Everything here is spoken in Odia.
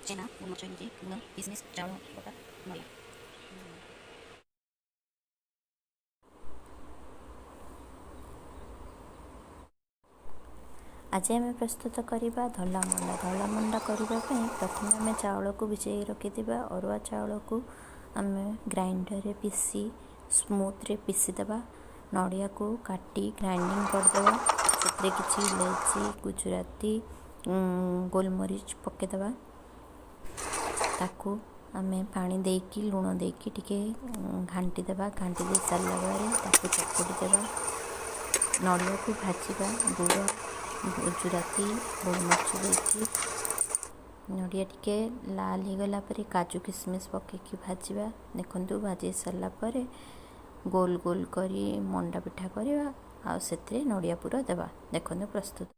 ଛେନା, ଗୋଲମରିଚ ଏମିତି, ଲୁଣ, କିସମିସ୍, ଚାଉଳ ପକା, ନଡ଼ିଆ। ଆଜି ଆମେ ପ୍ରସ୍ତୁତ କରିବା ଧଳା ମଣ୍ଡା। ଧଳା ମଣ୍ଡା କରିବା ପାଇଁ ପ୍ରଥମେ ଆମେ ଚାଉଳକୁ ଭିଜେଇ ରଖିଥିବା ଅରୁଆ ଚାଉଳକୁ ଆମେ ଗ୍ରାଇଣ୍ଡରରେ ପିସି ସ୍ମୁଥରେ ପିସିଦେବା। ନଡ଼ିଆକୁ କାଟି ଗ୍ରାଇଣ୍ଡିଙ୍ଗ କରିଦେବା। ସେଥିରେ କିଛି ଇଲାଇଚି, ଗୁଜୁରାତି, ଗୋଲମରିଚ ପକାଇଦେବା। ତାକୁ ଆମେ ପାଣି ଦେଇକି ଲୁଣ ଦେଇକି ଟିକେ ଘାଣ୍ଟି ଦେବା। ଘାଣ୍ଟି ଦେଇ ସାରିଲା ପରେ ତାକୁ ଚକୁଟି ଦେବା। ନଡ଼ିଆକୁ ଭାଜିବା। ଗୁଡ଼, ଗୁଜୁରାତି, ଗୋଲମରିଚ ଦେଇକି ନଡ଼ିଆ ଟିକେ ଲାଲ ହେଇଗଲା ପରେ କାଜୁ କିସମିସ୍ ପକାଇକି ଭାଜିବା। ଦେଖନ୍ତୁ ଭାଜି ସାରିଲା ପରେ ଗୋଲ ଗୋଲ କରି ମଣ୍ଡା ପିଠା କରିବା ଆଉ ସେଥିରେ ନଡ଼ିଆ ପୁର ଦେବା। ଦେଖନ୍ତୁ ପ୍ରସ୍ତୁତ।